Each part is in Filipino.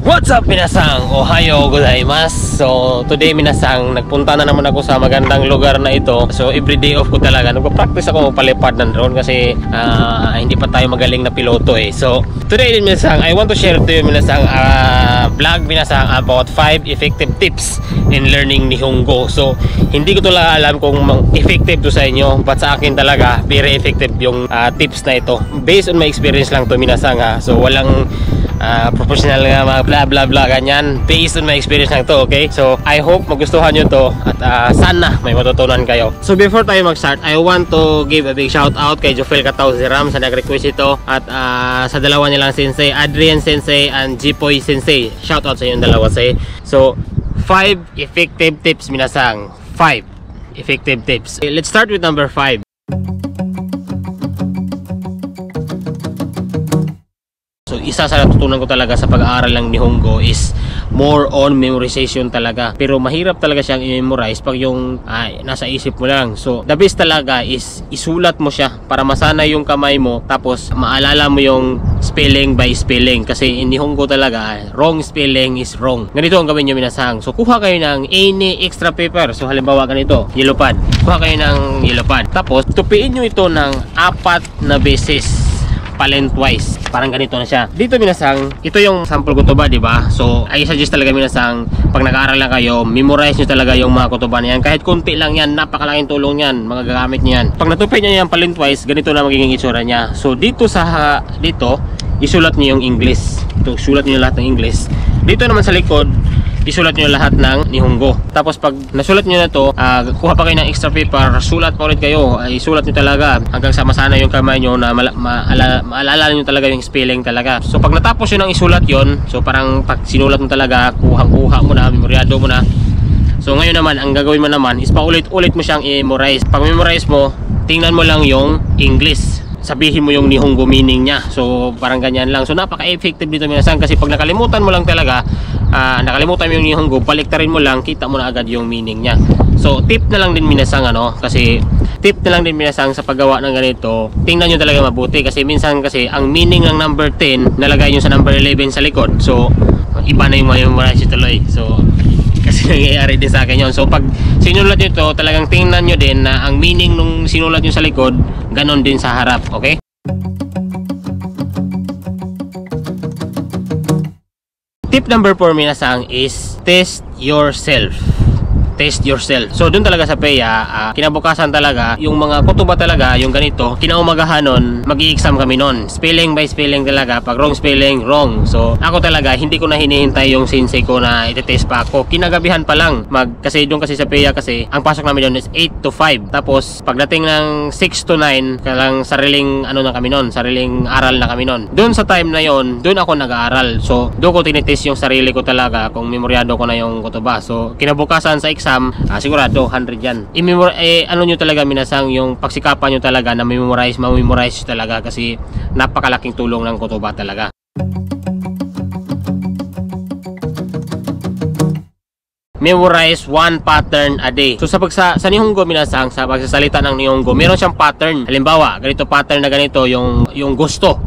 What's up minasang? Ohayo gozaimasu. So today minasang, nagpunta na naman ako sa magandang lugar na ito. So everyday off ko talaga. Nagpa-practice ako magpalipad ng drone kasi hindi pa tayo magaling na piloto eh. So today din minasang, I want to share to you minasang vlog minasang about 5 effective tips in learning Nihongo. So hindi ko talaga alam kung effective to sa inyo, but sa akin talaga very effective yung tips na ito. Based on my experience lang to minasang ha. So walang professional nga mga bla bla bla ganyan, based on my experience lang to, okay? So I hope magustuhan nyo to at sana may matutunan kayo. So before tayo mag-start, I want to give a big shout out kay Jofel Katauziram sa nag-request ito at sa dalawa nilang sensei, Adrian Sensei and Jipoy Sensei. Shout out sa inyong dalawa say. So 5 effective tips minasang, 5 effective tips. Okay, let's start with number 5. So isa sa natutunan ko talaga sa pag-aaral ng Nihongo is more on memorization talaga. Pero mahirap talaga siyang i-memorize pag yung nasa isip mo lang. So the best talaga is isulat mo siya para masanay yung kamay mo, tapos maalala mo yung spelling by spelling. Kasi in Nihongo talaga, wrong spelling is wrong. Ganito ang gawin nyo minasang. So kuha kayo ng any extra paper. So halimbawa ganito, yellow pad. Kuha kayo ng yellow pad. Tapos tupiin nyo ito ng 4 na beses. Lengthwise, parang ganito na siya. Dito minasang, ito yung sample kutuba, di ba? So I suggest talaga minasang, pag nag-aaral lang kayo, memorize nyo talaga yung mga kutuba na yan. Kahit konti lang yan, napakalaking tulong yan, mga gagamit nyo yan. Pag natupin nyo yan lengthwise, ganito na magiging itsura nya. So dito isulat nyo yung English. Ito, sulat nyo lahat ng English. Dito naman sa likod, isulat nyo lahat ng Nihongo. Tapos pag nasulat nyo na to, kuha pa kayo ng extra paper, sulat pa ulit kayo. Isulat nyo talaga hanggang sa masana yung kamay nyo na maalala nyo talaga yung spelling talaga. So pag natapos yun ang isulat yon, so parang pag sinulat mo talaga, kuha mo na, memoryado mo na. So ngayon naman, ang gagawin mo naman is paulit-ulit mo siyang i-memorize. Pag memorize mo, tingnan mo lang yung English, sabihin mo yung Nihongo meaning niya. So parang ganyan lang. So napaka-effective dito minasang, kasi pag nakalimutan mo lang talaga, nakalimutan mo yung Nihongo, baliktarin mo lang, kita mo na agad yung meaning niya. So tip na lang din minasang tip na lang din minasang sa paggawa ng ganito, tingnan nyo talaga mabuti, kasi minsan kasi ang meaning ng number 10 nalagay nyo sa number 11 sa likod. So iba na yung memorize tuloy. So kasi nangyayari din sa akin yun. So pag sinulat nyo ito, talagang tingnan nyo din na ang meaning nung sinulat nyo sa likod, ganon din sa harap, okay? Tip number 4 minasang is test yourself. Test yourself. So doon talaga sa PEA, kinabukasan talaga yung mga kutuba talaga, yung ganito, kinaumagahan nun, mag-i-exam kami nun. Spelling by spelling talaga. Pag wrong spelling, wrong. So ako talaga, hindi ko na hinihintay yung sensei ko na iti-test pa ako. Kinagabihan pa lang. Kasi doon kasi sa PEA kasi, ang pasok namin doon is 8 to 5. Tapos pagdating ng 6 to 9, kalang sariling na kami nun, sariling aral na kami nun. Doon sa time na yon, doon ako nag-aaral. So doon ko tinitest yung sarili ko talaga kung memoryado ko na yung kutuba. So kinabukasan sa exam, sigurado 100 yan. Ano nyo talaga minasang, yung pagsikapan nyo talaga na ma-memorize talaga, kasi napakalaking tulong ng kutuba talaga. Memorize 1 pattern a day. So sa Nihongo minasang, sa pagsasalita ng Nihongo, meron siyang pattern. Halimbawa, ganito pattern na ganito, yung gusto.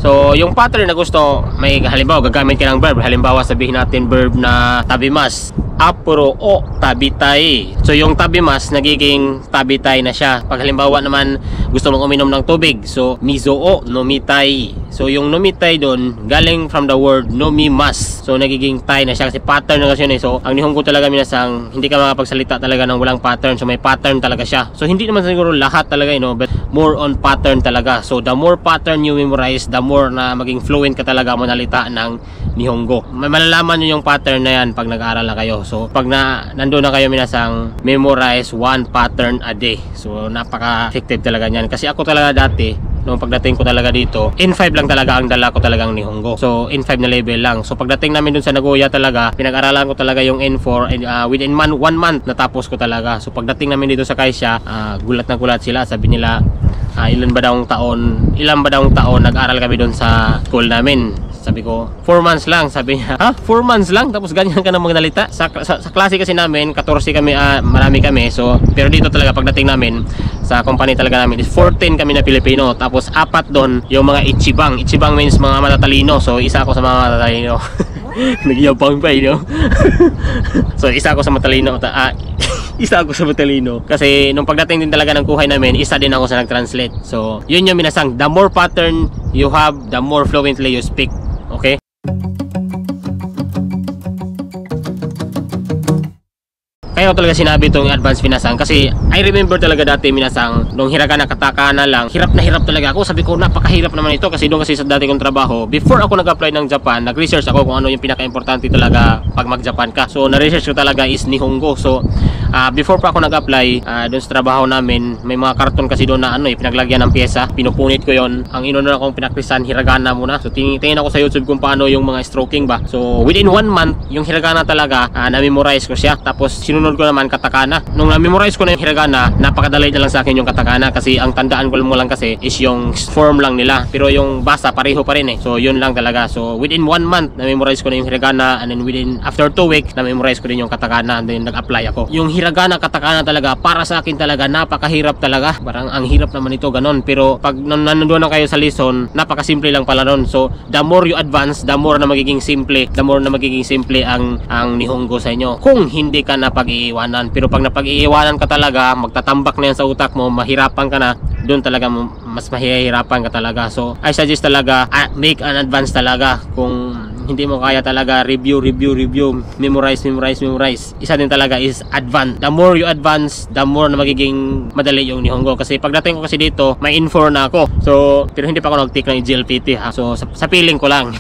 So yung pattern na gusto, may halimbawa gagamit ka ng verb. Halimbawa sabihin natin verb na tabimas, apuro o tabitai. So yung tabimas nagiging tabitai na siya. Pag halimbawa naman gusto mong uminom ng tubig, so mizo o nomitai. So yung nomitai doon galing from the word nomimas. So nagiging tai na siya kasi pattern na kasi yun eh. So ang Nihongo talaga minasang, hindi ka makapagsalita talaga ng walang pattern. So may pattern talaga siya. So hindi naman siguro lahat talaga, but more on pattern talaga. So the more pattern you memorize, the more na maging fluent ka talaga manalita ng Nihongo. Malalaman nyo yung pattern na yan pag nag-aaral na kayo. So pag nandun na kayo minasang, memorize 1 pattern a day. So napaka-effective talaga yan. Kasi ako talaga dati, nung pagdating ko talaga dito, N5 lang talaga ang dala ko talagang Nihongo. So N5 na level lang. So pagdating namin dun sa Nagoya talaga, pinag-aralan ko talaga yung N4 and within 1 month natapos ko talaga. So pagdating namin dito sa Kaisya, gulat na gulat sila. Sabi nila, ilan ba daw taon nag-aral kami dun sa school namin. Sabi ko, 4 months lang. Sabi niya, ha? 4 months lang? Tapos ganyan ka na magnalita? Sa klase kasi namin, 14 kami, marami kami. So, pero dito talaga pagdating namin, sa company talaga namin, is 14 kami na Pilipino. Tapos 4 doon, yung mga ichibang. Ichibang means mga matatalino. So, isa ako sa mga matatalino. Nagyabang pa no. So isa ako sa matalino isa ako sa matalino kasi nung pagdating din talaga ng kuhay namin, isa din ako sa nag-translate. So yun yung minasang, the more pattern you have, the more fluently you speak. Okay? Kaya ko talaga sinabi itong advanced minasang kasi I remember talaga dati minasang nung hiragana katakana lang, hirap talaga ako. Sabi ko napakahirap naman ito kasi doon kasi sa dati kong trabaho, before ako nag-apply ng Japan, nag-research ako kung ano yung pinaka-importante talaga pag mag-Japan ka. So na-research ko talaga is Nihongo. So before pa ako nag-apply doon sa trabaho namin, may mga karton kasi doon na pinaglagyan ng pyesa, pinupunit ko yon. Ang inuna akong pinakrisan, hiragana muna. So tingin ako sa YouTube kung paano yung mga stroking ba. So within 1 month, yung hiragana talaga na-memorize ko siya. Tapos sinunod ko naman katakana. Nung na-memorize ko na yung hiragana, napakadali na lang sa akin yung katakana kasi ang tandaan ko mo lang kasi is yung form lang nila. Pero yung basa pareho pa rin So yun lang talaga. So within 1 month, na-memorize ko na yung hiragana, and then after 2 weeks, na-memorize ko din yung katakana, and then nag-apply ako. Yung hiragana, katakana talaga, para sa akin talaga, napakahirap talaga. Parang ang hirap naman ito, ganon. Pero pag nandoon na kayo sa lesson, napakasimple lang pala nun. So the more you advance, the more na magiging simple, ang Nihongo sa inyo. Kung hindi ka napag-iiwanan. Pero pag napag-iiwanan ka talaga, magtatambak na yan sa utak mo, mahirapan ka na, doon talaga mas mahihirapan ka talaga. So I suggest talaga, make an advance talaga. Kung hindi mo kaya talaga, review, memorize. Isa din talaga is advance. The more you advance, the more na magiging madali yung Nihongo. Kasi pagdating ko kasi dito, may info na ako. So pero hindi pa ako nag-take ng GLPT ha. So sa feeling ko lang.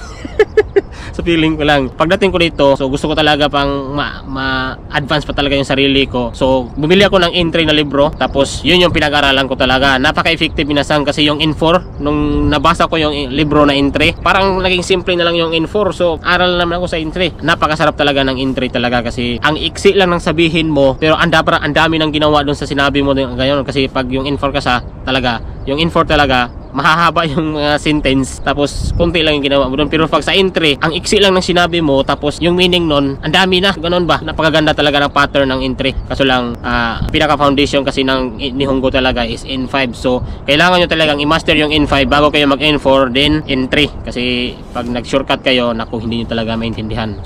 Pagdating ko dito, so gusto ko talaga pang ma-advance pa talaga yung sarili ko. So bumili ako ng entry na libro, tapos yun yung pinag-aralan ko talaga. Napaka-effective minasang kasi yung N4, nung nabasa ko yung libro na entry, parang naging simple na lang yung N4. So aral naman ako sa entry. Napakasarap talaga ng entry talaga kasi ang iksi lang ng sabihin mo, pero ang dami nang ginawa doon sa sinabi mo ngayon. Kasi pag yung N4 ka yung N4 talaga, mahahaba yung sentence, tapos konti lang yung ginawa mo doon. Pero pag sa entry, ang iksi lang ng sinabi mo, tapos yung meaning nun, ang dami na, ganon ba? Napakaganda talaga ng pattern ng entry. Kaso lang, pinaka foundation kasi ng Nihongo talaga is N5. So kailangan nyo talagang i-master yung N5 bago kayo mag N4, then N3. Kasi pag nag-shortcut kayo, naku, hindi nyo talaga maintindihan.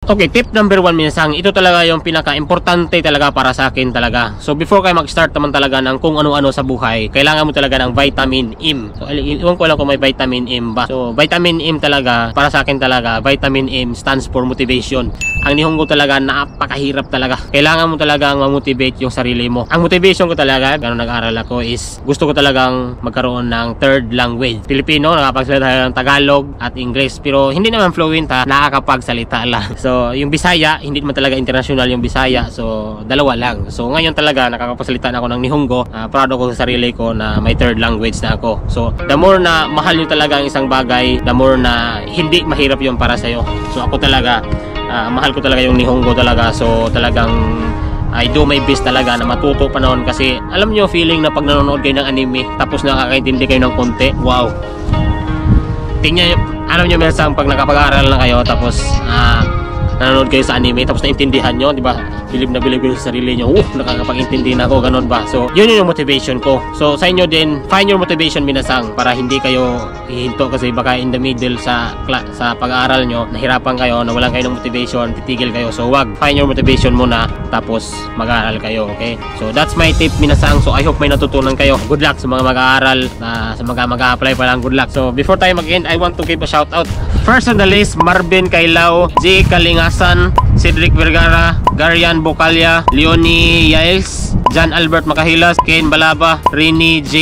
Okay, tip number 1 minasang, ito talaga yung pinaka-importante talaga para sa akin talaga. So before kayo mag-start naman talaga ng kung ano-ano sa buhay, kailangan mo talaga ng vitamin M. So iwan ko lang kung may vitamin M ba. So vitamin M talaga, para sa akin talaga, vitamin M stands for motivation. Ang Nihongo talaga, napakahirap talaga. Kailangan mo talagang ma-motivate yung sarili mo. Ang motivation ko talaga, gano'n nag-aral ako, is gusto ko talagang magkaroon ng third language. Filipino, nakapagsalita ng Tagalog at English. Pero hindi naman fluent ha, nakakapagsalita lang. So yung Bisaya, hindi naman talaga international yung Bisaya. So dalawa lang. So ngayon talaga nakakapagsalita na ako ng Nihongo. Proud ako sa sarili ko na may third language na ako. So the more na mahal nyo talaga ang isang bagay, the more na hindi mahirap yung para sa'yo. So ako talaga, mahal ko talaga yung Nihongo talaga. So talagang I do my best talaga na matuto pa noon. Kasi alam nyo feeling na pag nanonood kayo ng anime, tapos nakakaintindi kayo ng konti, wow. Tingnan nyo, alam nyo minsan pag nakapag-aaral na kayo, tapos nanonood kayo sa anime, tapos naintindihan nyo, di ba? Bilib na bilib kayo sa sarili nyo, nakakapag-intindi na ako, ganun ba? So yun yung motivation ko. So sa inyo din, find your motivation minasang, para hindi kayo hihinto kasi baka in the middle sa pag-aaral nyo, nahirapan kayo, nawalan kayo ng motivation, titigil kayo. So wag, find your motivation muna, tapos mag-aaral kayo, okay? So that's my tip minasang. So I hope may natutunan kayo. Good luck sa mga mag-aaral, sa mga mag-a-apply pa lang, good luck. So before tayo mag-end, I want to give a shout out. First on the list, Marvin Kailao, J. Kalingasan, Cedric Vergara, Garian Bocalya, Leonie Yaels, John Albert Makahilas, Ken Balaba, Rini J.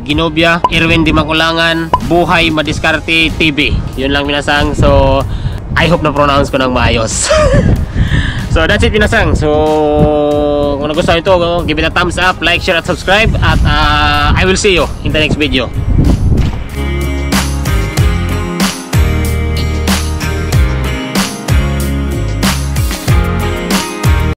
Ginobia, Irwin Di Makulangan, Buhay Madiskarte TV. Yun lang minasang. So I hope na pronounce ko ng maayos. So that's it minasang. So kung nagustuhan ito, give it a thumbs up, like, share at subscribe, at I will see you in the next video.